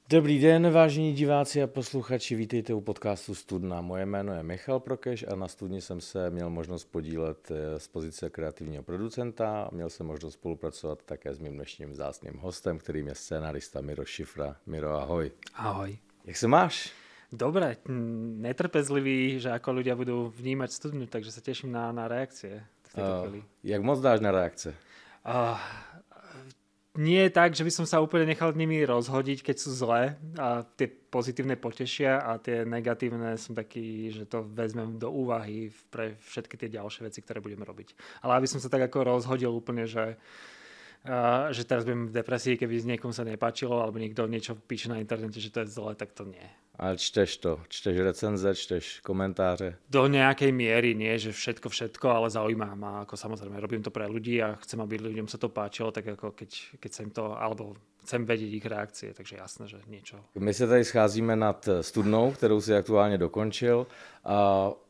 Dobrý den, vážení diváci a posluchači, vítejte u podcastu Studna. Moje jméno je Michal Prokeš a na Studni jsem se měl možnost podílet z pozice kreativního producenta a měl jsem možnost spolupracovat také s mým dnešním vzácným hostem, kterým je scénarista Miro Šifra. Miro, ahoj. Ahoj. Jak se máš? Dobre, netrpezlivý, že ako ľudia budú vnímať Studňu, takže sa teším na reakcie v tejto chvíli. Jak moc dáš na reakce? Nie je tak, že by som sa úplne nechal nimi rozhodiť, keď sú zlé a tie pozitívne potešia a tie negatívne som taký, že to vezmem do úvahy pre všetky tie ďalšie veci, ktoré budeme robiť. Ale aby som sa tak ako rozhodil úplne, že teraz budem v depresii, keby niekomu sa nepáčilo alebo niekto niečo píše na internete, že to je zlé, tak to nie. Ale čteš to? Čteš recenze, čteš komentáře? Do nejakej miery nie, že všetko, ale zaujíma ma, ako samozrejme robím to pre ľudí a chcem, aby ľuďom sa to páčilo, tak ako keď sa im to, alebo chcem vedieť ich reakcie, takže jasné, že niečo. My se tady scházíme nad Studnou, kterou si aktuálně dokončil.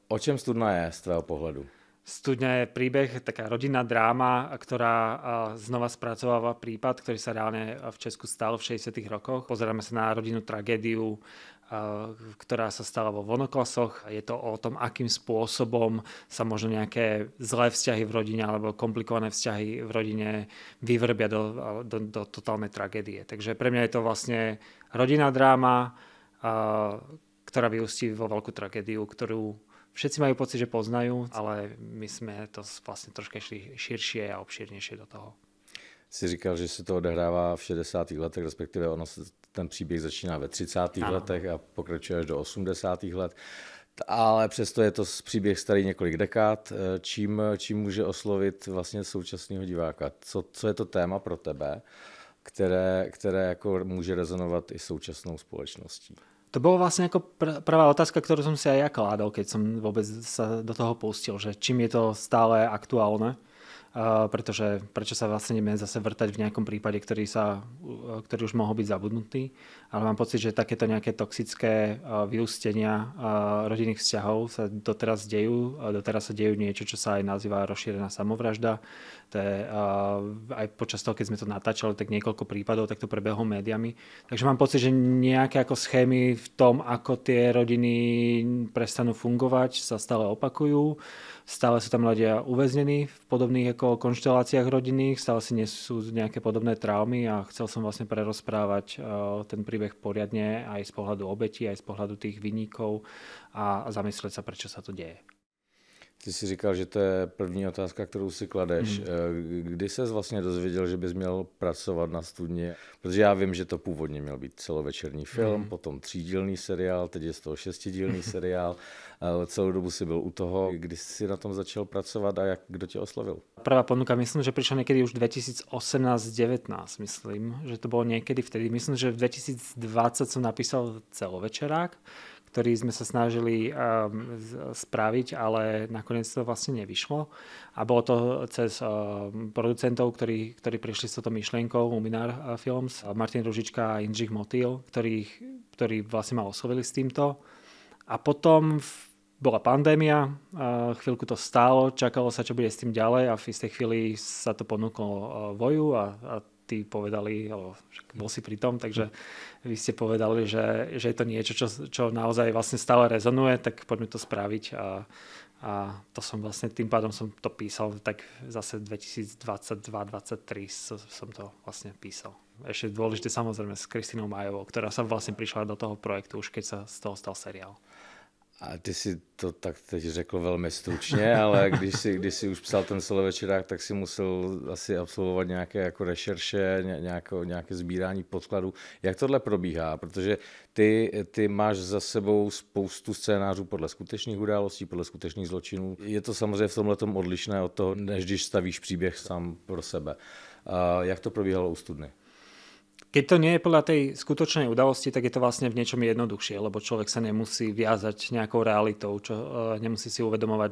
O čem Studna je z tvého pohledu? Studňa je príbeh, taká rodinná dráma, ktorá znova spracováva prípad, ktorý sa reálne v Česku stal v 60. rokoch. Pozeráme sa na rodinnú tragédiu, ktorá sa stala vo Vonoklasoch. Je to o tom, akým spôsobom sa možno nejaké zlé vzťahy v rodine alebo komplikované vzťahy v rodine vyvrbia do totálnej tragédie. Takže pre mňa je to vlastne rodinná dráma, ktorá vyústí vo veľkú tragédiu, ktorú všetci majú pocit, že poznajú, ale my sme to vlastne troška šli širšie a obšírnejšie do toho. Jsi říkal, že se to odehrává v 60. letech, respektive ten příběh začíná ve 30. letech a pokračuje až do 80. let. Ale přesto je to příběh starý několik dekád. Čím může oslovit vlastně současného diváka? Co je to téma pro tebe, které jako může rezonovat i současnou společností? To bolo vlastne ako prvá otázka, ktorú som si aj ja kládol, keď som vôbec sa do toho pustil, že čím je to stále aktuálne, pretože prečo sa vlastne nebudeme zase vrtať v nejakom prípade, ktorý už mohol byť zabudnutý. Ale mám pocit, že takéto nejaké toxické vyústenia rodinných vzťahov sa doteraz dejú. Doteraz sa dejú niečo, čo sa aj nazýva rozšírená samovražda. To je, aj počas toho, keď sme to natáčali, tak niekoľko prípadov, tak to prebehlo médiami. Takže mám pocit, že nejaké ako schémy v tom, ako tie rodiny prestanú fungovať, sa stále opakujú. Stále sú tam ľudia uväznení v podobných ako konšteláciách rodinných, stále si nesú nejaké podobné traumy a chcel som vlastne prerozprávať ten príbeh poriadne aj z pohľadu obetí, aj z pohľadu tých vinníkov a zamyslieť sa, prečo sa to deje. Ty jsi říkal, že to je první otázka, kterou si kladeš. Kdy ses vlastně dozvěděl, že bys měl pracovat na Studni? Protože já vím, že to původně měl být celovečerní film, potom 3dílný seriál, teď je z toho 6dílný seriál. Celou dobu si byl u toho. Kdy jsi na tom začal pracovat a kdo tě oslovil? Prvá ponuka, myslím, že prišla niekedy už 2018-19, myslím, že to bolo niekedy vtedy. Myslím, že v 2020 som napísal celovečerák, ktorý sme sa snažili spraviť, ale nakoniec to vlastne nevyšlo. A bolo to cez producentov, ktorí prišli s touto myšlienkou, Luminár Films, Martin Ružička a Jindřich Motýl, ktorí vlastne ma oslovili s týmto. A potom bola pandémia, chvíľku to stálo, čakalo sa, čo bude s tým ďalej a v istej chvíli sa to ponúklo Voju a tí povedali, bol si pri tom, takže vy ste povedali, že je to niečo, čo naozaj vlastne stále rezonuje, tak poďme to spraviť a to som vlastne, tým pádom som to písal, tak zase 2022-2023 som to vlastne písal. Ešte dôležité samozrejme s Kristínou Majovou, ktorá sa vlastne prišla do toho projektu už keď sa z toho stal seriál. A ty si to tak teď řekl velmi stručně, ale když si už psal ten celovečerák, tak si musel asi absolvovat nějaké jako rešerše, nějaké sbírání podkladů. Jak tohle probíhá? Protože ty máš za sebou spoustu scénářů podle skutečných událostí, podle skutečných zločinů. Je to samozřejmě v tomhletom odlišné od toho, než když stavíš příběh sám pro sebe. Jak to probíhalo u Studny? Keď to nie je podľa tej skutočnej udalosti, tak je to vlastne v niečom jednoduchšie, lebo človek sa nemusí viazať nejakou realitou, nemusí si uvedomovať,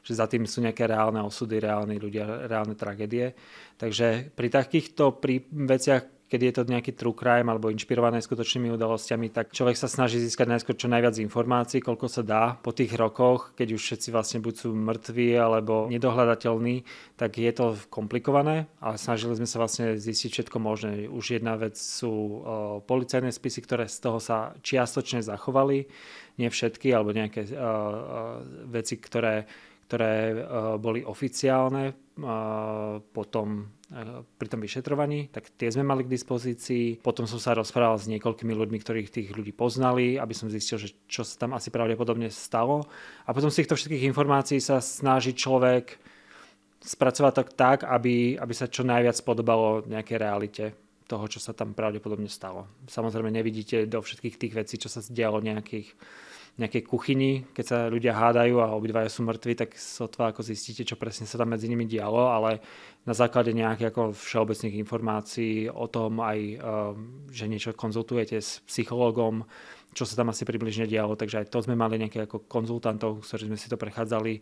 že za tým sú nejaké reálne osudy, reálni ľudia, reálne tragédie. Takže pri takýchto veciach, keď je to nejaký true crime alebo inšpirované skutočnými udalosťami, tak človek sa snaží získať najskôr čo najviac informácií, koľko sa dá po tých rokoch, keď už všetci vlastne buď sú mŕtvi alebo nedohľadateľní, tak je to komplikované, ale snažili sme sa vlastne zistiť všetko možné. Už jedna vec sú policajné spisy, ktoré z toho sa čiastočne zachovali, nie všetky, alebo nejaké veci, ktoré boli oficiálne potom pri tom vyšetrovaní, tak tie sme mali k dispozícii. Potom som sa rozprával s niekoľkými ľuďmi, ktorých tých ľudí poznali, aby som zistil, že čo sa tam asi pravdepodobne stalo. A potom z týchto všetkých informácií sa snaží človek spracovať to tak, aby sa čo najviac podobalo nejakej realite toho, čo sa tam pravdepodobne stalo. Samozrejme nevidíte do všetkých tých vecí, čo sa dialo nejakej kuchyni, keď sa ľudia hádajú a obidvaja sú mŕtvi, tak sotva ako zistíte, čo presne sa tam medzi nimi dialo, ale na základe nejakých ako všeobecných informácií o tom aj, že niečo konzultujete s psychológom, čo sa tam asi približne dialo, takže aj to sme mali nejakých ako konzultantov, s ktorými sme si to prechádzali,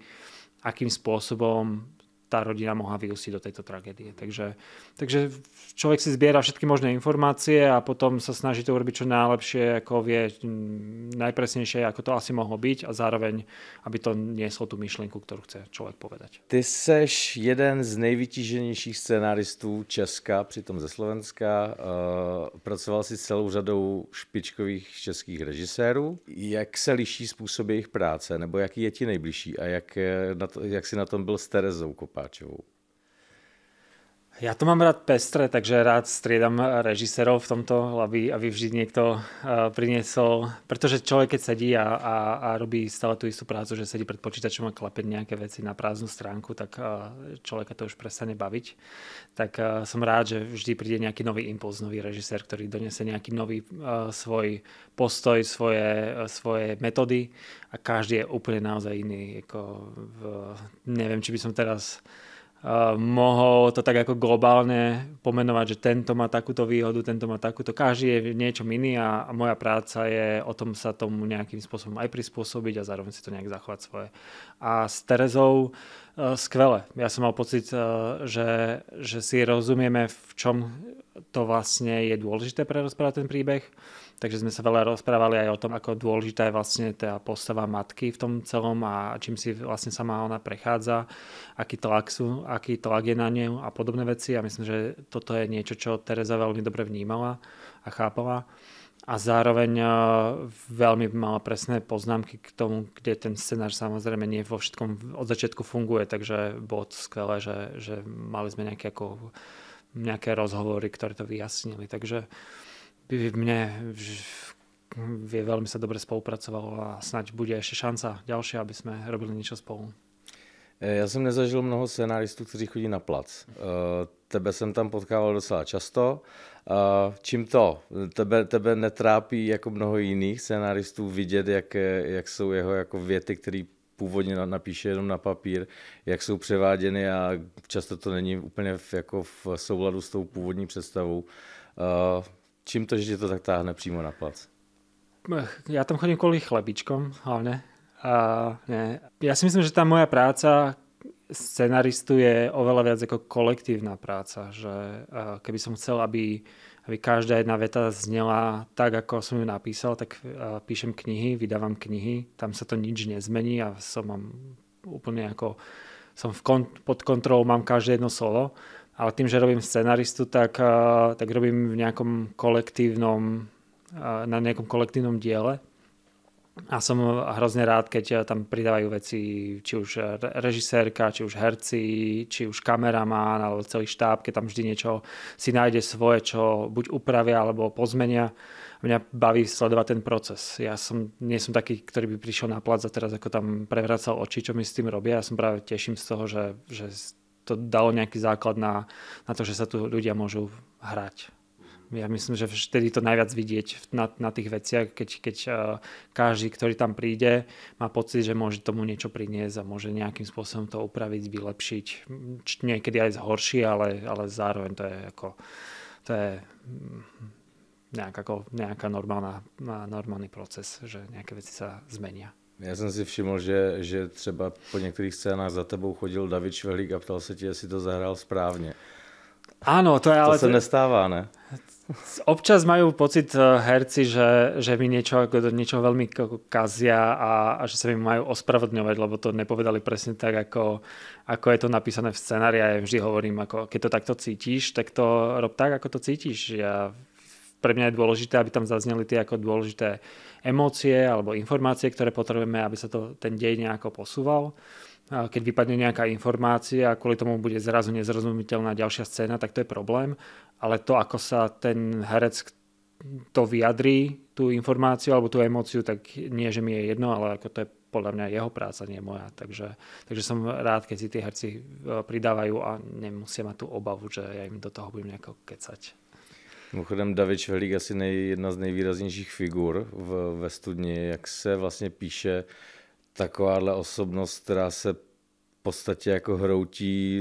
akým spôsobom tá rodina mohla vyústiť do tejto tragédie. Takže človek si zbiera všetky možné informácie a potom sa snaží to urobiť čo najlepšie, ako vie, najpresnejšie, ako to asi mohlo byť a zároveň, aby to nieslo tú myšlienku, ktorú chce človek povedať. Ty seš jeden z nejvytíženějších scénáristů Česka, přitom ze Slovenska. Pracoval si s celou řadou špičkových českých režisérů. Jak se liší způsob jejich práce, nebo jaký je ti nejbližší a jak si na tom byl s Terezou Kopáčovou? Ja to mám rád pestré, takže rád striedam režisérov v tomto, aby vždy niekto priniesol, pretože človek keď sedí a robí stále tú istú prácu, že sedí pred počítačom a klepe nejaké veci na prázdnu stránku, tak človeka to už prestane baviť. Tak som rád, že vždy príde nejaký nový impuls, nový režisér, ktorý donesie nejaký nový svoj postoj, svoje metódy a každý je úplne naozaj iný. Neviem, či by som teraz mohol to tak ako globálne pomenovať, že tento má takúto výhodu, tento má takúto. Každý je niečo iný a moja práca je o tom sa tomu nejakým spôsobom aj prispôsobiť a zároveň si to nejak zachovať svoje. A s Terezou skvelé. Ja som mal pocit, že si rozumieme, v čom to vlastne je dôležité prerozprávať ten príbeh. Takže sme sa veľa rozprávali aj o tom, ako dôležitá je vlastne tá postava matky v tom celom a čím si vlastne sama ona prechádza, aký tlak je na ňu a podobné veci. A myslím, že toto je niečo, čo Tereza veľmi dobre vnímala a chápala. A zároveň veľmi mala presné poznámky k tomu, kde ten scenár samozrejme nie vo všetkom od začiatku funguje, takže bolo to skvelé, že mali sme nejaké rozhovory, ktoré to vyjasnili. Takže mne veľmi sa dobre spolupracovalo a snáď bude ešte šanca ďalšia, aby sme robili niečo spolu. Já jsem nezažil mnoho scénáristů, kteří chodí na plac. Tebe jsem tam potkával docela často. Čím to? Tebe netrápí jako mnoho jiných scénáristů vidět, jak jsou jeho jako věty, které původně napíše jenom na papír, jak jsou převáděny a často to není úplně v souladu s tou původní představou. Čím to, že tě to tak táhne přímo na plac? Ja tam chodím kvôli chlebičkom hlavne. Ja si myslím, že tá moja práca scenaristu je oveľa viac ako kolektívna práca. Že keby som chcel, aby každá jedna veta znela tak, ako som ju napísal, tak píšem knihy, vydávam knihy, tam sa to nič nezmení a som pod kontrolou, mám každé jedno slovo. Ale tým, že robím scenaristu, tak robím v nejakom na nejakom kolektívnom diele. A som hrozne rád, keď tam pridávajú veci, či už režisérka, či už herci, či už kameramán, alebo celý štáb, keď tam vždy niečo si nájde svoje, čo buď upravia, alebo pozmenia. Mňa baví sledovať ten proces. Nie som taký, ktorý by prišiel na plac a teraz ako tam prevracal oči, čo mi s tým robia. Ja som práve teším z toho, že to dalo nejaký základ na to, že sa tu ľudia môžu hrať. Ja myslím, že vtedy to najviac vidieť na tých veciach, keď každý, ktorý tam príde, má pocit, že môže tomu niečo priniesť a môže nejakým spôsobom to upraviť, vylepšiť. Niekedy aj zhorší, ale zároveň to je nejaká normálny proces, že nejaké veci sa zmenia. Já jsem si všiml, že třeba po některých scénách za tebou chodil David Švehlík a ptal se tě, jestli to zahrál správně. Áno, to je ale... To se nestává, ne? Občas majú pocit herci, že mi niečo veľmi kazia a že sa mi majú ospravedlňovať, lebo to nepovedali presne tak, ako je to napísané v scenári. Ja vždy hovorím, keď to takto cítiš, tak to rob tak, ako to cítiš. Pre mňa je dôležité, aby tam zazneli tie ako dôležité emócie alebo informácie, ktoré potrebujeme, aby sa ten dej nejako posúval. Keď vypadne nejaká informácia a kvôli tomu bude zrazu nezrozumiteľná ďalšia scéna, tak to je problém. Ale to, ako sa ten herec to vyjadrí, tú informáciu alebo tú emóciu, tak nie, že mi je jedno, ale ako to je podľa mňa jeho práca, nie moja. Takže som rád, keď si tí herci pridávajú a nemusia mať tú obavu, že ja im do toho budem nejako kecať. Mimochodem David Švehlík asi jedna z nejvýraznějších figur ve studni, jak se vlastně píše takováhle osobnost, která se v podstatě jako hroutí,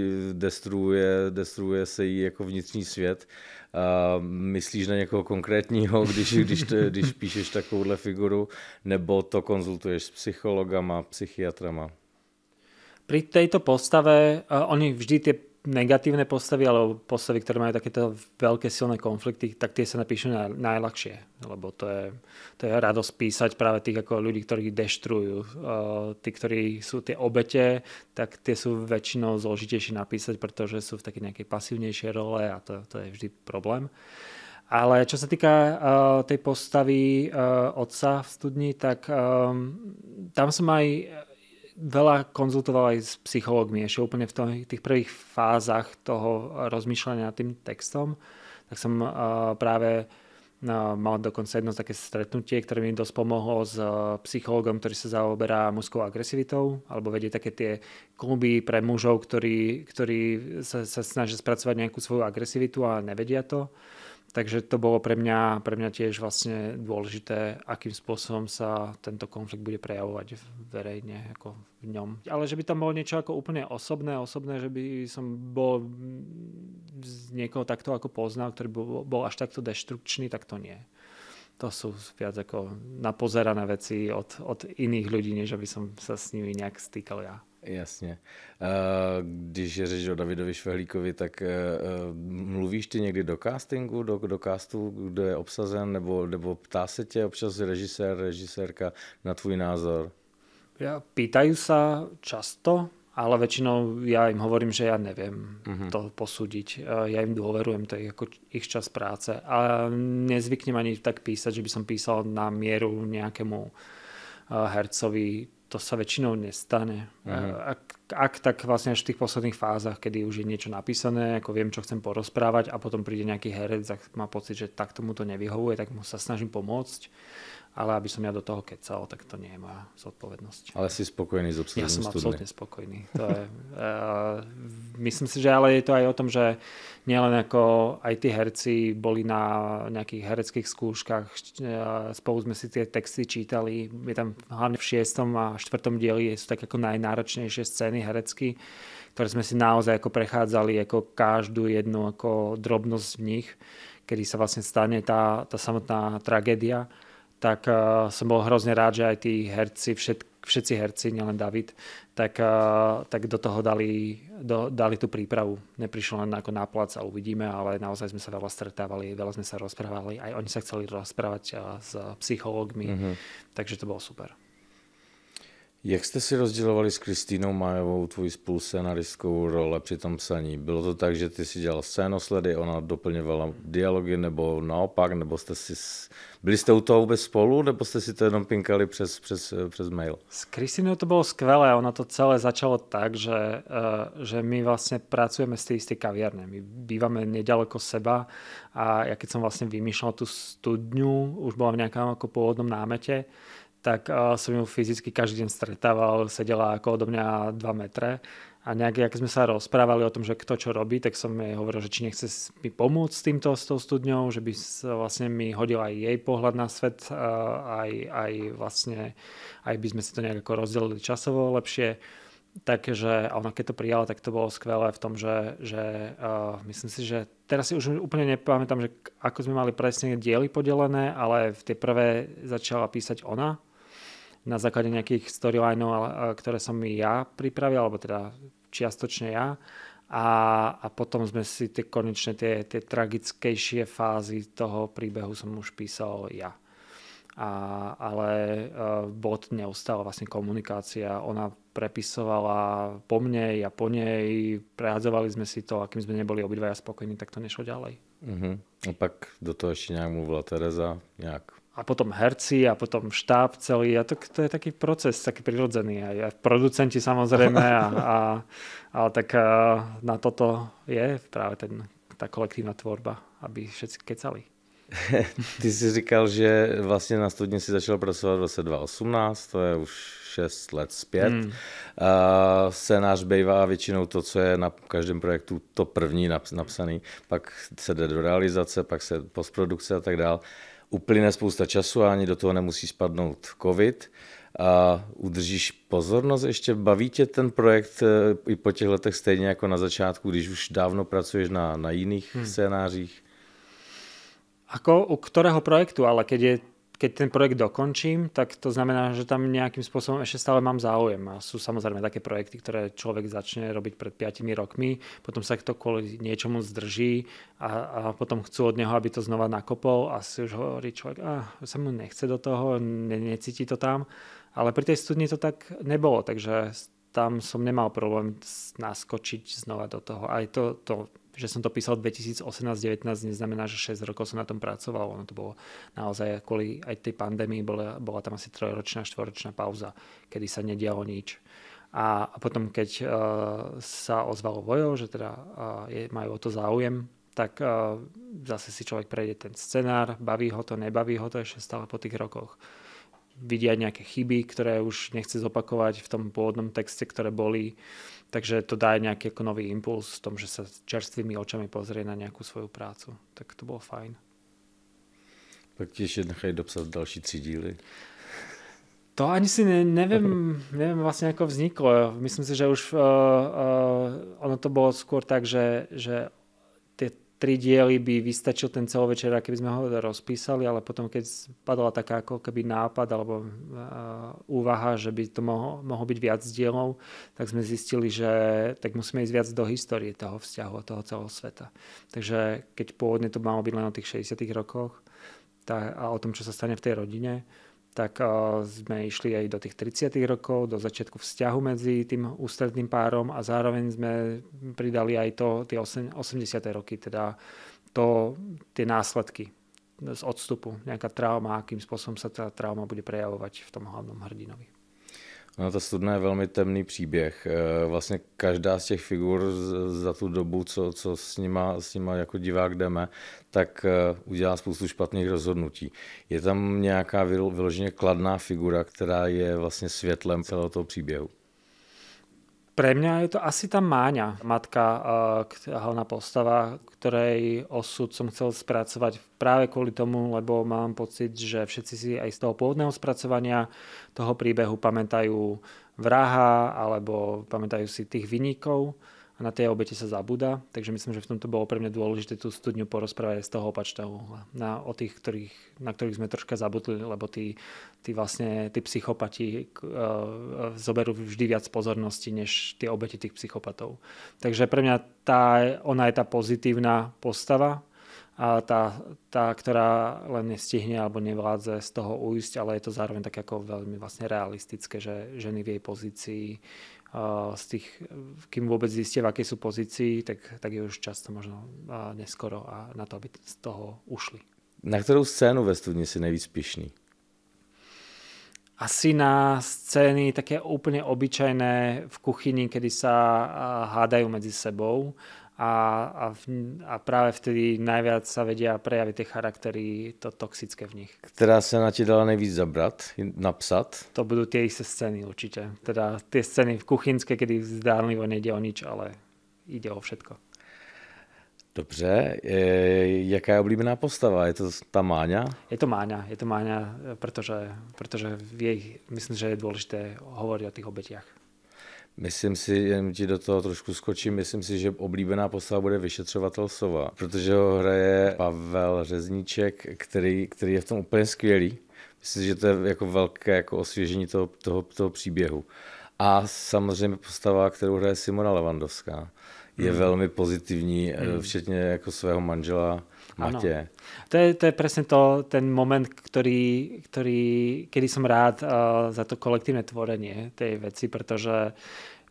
destruuje se jí jako vnitřní svět. A myslíš na někoho konkrétního, když píšeš takovouhle figuru, nebo to konzultuješ s psychologama, psychiatrama? Pri tejto postave, oni vždy tie negatívne postavy, alebo postavy, ktoré majú takéto veľké silné konflikty, tak tie sa napíšu najľahšie, lebo to je radosť písať práve tých ako ľudí, ktorí deštrujú. Tí, ktorí sú tie obete, tak tie sú väčšinou zložitejšie napísať, pretože sú v takej nejakej pasívnejšej role a to je vždy problém. Ale čo sa týka tej postavy otca v studni, tak tam som aj veľa konzultoval aj s psychológmi, ešte úplne v tých prvých fázach toho rozmýšľania nad tým textom. Tak som práve mal dokonca jedno také stretnutie, ktoré mi dosť pomohlo s psychológom, ktorý sa zaoberá mužskou agresivitou, alebo vedie také tie kluby pre mužov, ktorí sa snažia spracovať nejakú svoju agresivitu a nevedia to. Takže to bolo pre mňa tiež vlastne dôležité, akým spôsobom sa tento konflikt bude prejavovať verejne ako v ňom. Ale že by tam bolo niečo ako úplne osobné, že by som bol z niekoho takto ako poznal, ktorý bol až takto deštrukčný, tak to nie. To sú viac ako napozerané veci od iných ľudí, než aby som sa s nimi nejak stýkal ja. Jasně. Když je řeč o Davidovi Švehlíkovi, tak mluvíš ty někdy do castingu, do castu, kdo je obsazen, nebo ptá se tě občas režisérka na tvůj názor? Pýtajú sa často, ale väčšinou ja im hovorím, že ja neviem to posúdiť. Ja im dôverujem, to je ako ich čas práce. A nezvyknem ani tak písať, že by som písal na mieru nejakému hercovi. To sa väčšinou nestane. Ak tak vlastne až v tých posledných fázach, kedy už je niečo napísané, ako viem, čo chcem porozprávať a potom príde nejaký herec a má pocit, že tak tomu to nevyhovuje, tak mu sa snažím pomôcť. Ale aby som ja do toho kecal, tak to nie je moja zodpovednosť. Ale si spokojný s obsadením studne? Ja som absolútne spokojný. Myslím si, že ale je to aj o tom, že nielen ako aj tí herci boli na nejakých hereckých skúškach, spolu sme si tie texty čítali, je tam hlavne v 6. a 4. dieli sú tak ako najnáročnejšie scény herecky, ktoré sme si naozaj ako prechádzali ako každú jednu ako drobnosť v nich, kedy sa vlastne stane tá samotná tragédia. Tak som bol hrozne rád, že aj tí herci, všetci herci, nielen David, tak do toho dali tú prípravu. Neprišlo len ako na plac a uvidíme, ale naozaj sme sa veľa stretávali, veľa sme sa rozprávali. Aj oni sa chceli rozprávať s psychológmi, takže to bolo super. Jak jste si rozdělovali s Kristýnou Májovou tvůj spolusénaristkou role při tom psaní? Bylo to tak, že ty si dělal scénosledy, ona doplňovala dialogy, nebo naopak, nebo byli jste u toho vůbec spolu, nebo jste si to jenom pinkali přes mail? S Kristýnou to bolo skvelé, ona to celé začalo tak, že my vlastne pracujeme z tej istej kaviarne. My bývame nedaleko seba a ja keď som vlastne vymýšľal tú studňu, už bola v nejakom ako pôvodnom námete, tak som ju fyzicky každý deň stretával, sedela ako odo mňa 2 metre a nejak sme sa rozprávali o tom, že kto čo robí, tak som jej hovoril, že či nechce mi pomôcť s tou studňou, že by vlastne mi hodil aj jej pohľad na svet, aj vlastne aj by sme si to nejak ako rozdelili časovo lepšie. Takže ona keď to prijala, tak to bolo skvelé v tom, že myslím si, že teraz si už úplne nepamätám, že ako sme mali presne diely podelené, ale v tie prvé začala písať ona na základe nejakých storylineov, ktoré som ja pripravil, alebo teda čiastočne ja. A potom sme si konečne tie tragickejšie fázy toho príbehu som už písal ja. Ale bolo to neustále vlastne komunikácia. Ona prepisovala po mne, ja po nej, prehadzovali sme si to, a kým sme neboli obidvaja spokojní, tak to nešlo ďalej. A pak do toho ešte nejak mluvila Tereza, nejak. A potom herci, a potom štáb celý. A to je taký proces, taký prirodzený. Aj producenti samozrejme. Ale tak na toto je práve tá kolektívna tvorba, aby všetci kecali. Ty jsi říkal, že vlastně na Studni si začal pracovat v roce 2018, to je už 6 let zpět. Scénář bývá většinou to, co je na každém projektu to první napsaný, pak se jde do realizace, pak se postprodukce a tak dál. Uplyne spousta času a ani do toho nemusí spadnout covid. A udržíš pozornost ještě? Baví tě ten projekt i po těch letech stejně jako na začátku, když už dávno pracuješ na jiných scénářích? Ako u ktorého projektu, ale keď ten projekt dokončím, tak to znamená, že tam nejakým spôsobom ešte stále mám záujem. A sú samozrejme také projekty, ktoré človek začne robiť pred 5 rokmi, potom sa to kvôli niečomu zdrží a potom chcú od neho, aby to znova nakopol a si už hovorí človek, sa mu nechce do toho, necíti to tam. Ale pri tej Studni to tak nebolo, takže tam som nemal problém naskočiť znova do toho. Aj to že som to písal 2018-19, neznamená, že 6 rokov som na tom pracoval. Ono to bolo naozaj kvôli aj tej pandémii, bola tam asi 3-ročná, 4-ročná pauza, kedy sa nedialo nič. A potom, keď sa ozvalo Vojo, že teda majú o to záujem, tak zase si človek prejde ten scenár, baví ho to, nebaví ho to ešte stále po tých rokoch. Vidia nejaké chyby, ktoré už nechce zopakovať v tom pôvodnom texte, ktoré boli. Takže to dá nejaký ako nový impuls v tom, že sa čerstvými očami pozrie na nejakú svoju prácu. Tak to bolo fajn. Pak ti ešte nechají dopsať další 3 díly. To ani si neviem vlastne ako vzniklo. Myslím si, že už ono to bolo skôr tak, že tie 3 diely by vystačil ten celovečer, keby sme ho rozpísali, ale potom keď padla taká ako keby nápad alebo úvaha, že by to mohlo byť viac dielov, tak sme zistili, že tak musíme ísť viac do histórie toho vzťahu a toho celého sveta. Takže keď pôvodne to malo byť len o tých 60 rokoch a o tom, čo sa stane v tej rodine, tak sme išli aj do tých 30 rokov, do začiatku vzťahu medzi tým ústredným párom a zároveň sme pridali aj tie 80. roky, teda tie následky z odstupu, nejaká trauma, akým spôsobom sa tá trauma bude prejavovať v tom hlavnom hrdinovi. No, ta Studna je velmi temný příběh. Vlastně každá z těch figur za tu dobu, co s nima jako divák jdeme, tak udělá spoustu špatných rozhodnutí. Je tam nějaká vyloženě kladná figura, která je vlastně světlem celého toho příběhu? Pre mňa je to asi tá Máňa, matka, hlavná postava, ktorej osud som chcel spracovať práve kvôli tomu, lebo mám pocit, že všetci si aj z toho pôvodného spracovania toho príbehu pamätajú vraha alebo pamätajú si tých viníkov a na tie obete sa zabúda. Takže myslím, že v tomto bolo pre mňa dôležité tú Studňu porozprávať z toho opačného uhla. O tých, na ktorých sme troška zabudli, lebo tí psychopati zoberú vždy viac pozornosti, než tie obete tých psychopatov. Takže pre mňa ona je tá pozitívna postava a tá, ktorá len nestihne alebo nevládze z toho ujsť, ale je to zároveň tak ako veľmi vlastne realistické, že ženy v jej pozícii kým vôbec zistia, v akej sú pozícii, tak je už často možno neskoro a na to, aby z toho ušli. Na ktorú scénu ve Studni si nejvíc pyšný? Asi na scény také úplne obyčajné v kuchyni, kedy sa hádajú medzi sebou a práve vtedy najviac sa vedia prejaviť tie charaktery, to toxické v nich. Ktorá scéna ti dala nejvíc zabrat, napsat? To budú tie isté scény určite. Teda tie scény v kuchynské, kedy zdánlivo nejde o nič, ale ide o všetko. Dobře, jaká je oblíbená postava? Je to tá Máňa? Je to Máňa, pretože myslím, že je dôležité hovoriť o tých obetiach. Myslím si, jen ti do toho trošku skočím, myslím si, že oblíbená postava bude vyšetřovatel Sova, protože ho hraje Pavel Řezníček, který je v tom úplně skvělý. Myslím si, že to je jako velké jako osvěžení toho příběhu. A samozřejmě postava, kterou hraje Simona Levandovská. je velmi pozitivní, včetně jako svého manžela Matě. To je presne ten moment, kedy som rád za to kolektívne tvorenie tej veci, pretože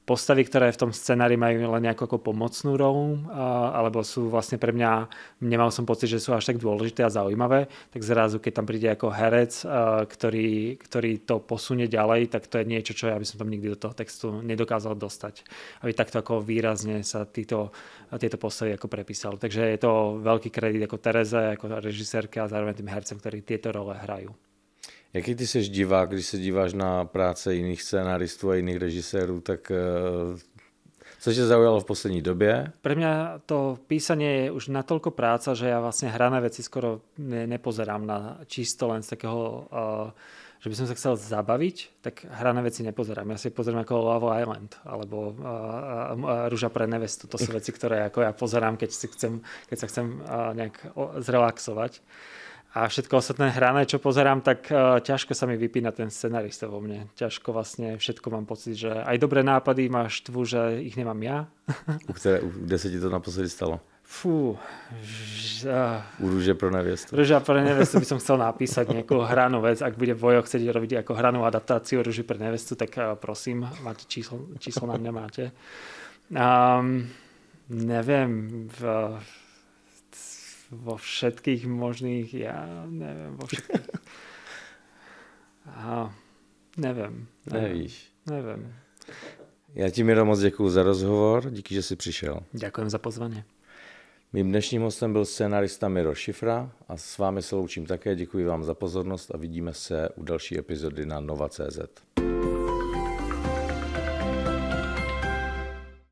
postavy, ktoré v tom scenári majú len nejakú ako pomocnú rolu, alebo sú vlastne pre mňa, nemal som pocit, že sú až tak dôležité a zaujímavé, tak zrazu, keď tam príde ako herec, ktorý to posunie ďalej, tak to je niečo, čo ja by som tam nikdy do toho textu nedokázal dostať. Aby takto ako výrazne sa tieto postavy ako prepísali. Takže je to veľký kredit ako Tereze, ako režisérke a zároveň tým hercem, ktorí tieto role hrajú. Jaký ty seš divák, když se díváš na práce jiných scénáristů a jiných režisérů, tak co tě zaujalo v poslední době? Pre mňa to písanie je už natoľko práca, že ja vlastne hrané veci skoro nepozerám na čisto len z takého, že by som sa chcel zabaviť, tak hrané veci nepozerám. Ja si pozerám ako Love Island alebo Rúža pre nevestu. To sú veci, ktoré ako ja pozerám, keď sa chcem nejak zrelaxovať. A všetko ostatné hrané, čo pozerám, tak ťažko sa mi vypína ten scenarista vo mne. Ťažko vlastne všetko mám pocit, že aj dobré nápady ma štvu, že ich nemám ja. Kde sa ti to naposledy stalo? Fú. U Rúže pro nevestu. Rúža pre nevestu by som chcel napísať nejakú hranú vec. Ak bude Vojo chcieť robiť ako hranú adaptáciu Rúži pre nevestu, tak prosím, máte číslo na mňa máte. Neviem, vo všetkých možných, nevím. Nevíš. Nevím. Já ti, Miro, moc děkuju za rozhovor, díky, že jsi přišel. Ďakujem za pozvanie. Mým dnešním hostem byl scenárista Miro Šifra a s vámi se loučím také. Děkuji vám za pozornost a vidíme se u další epizody na Nova.cz.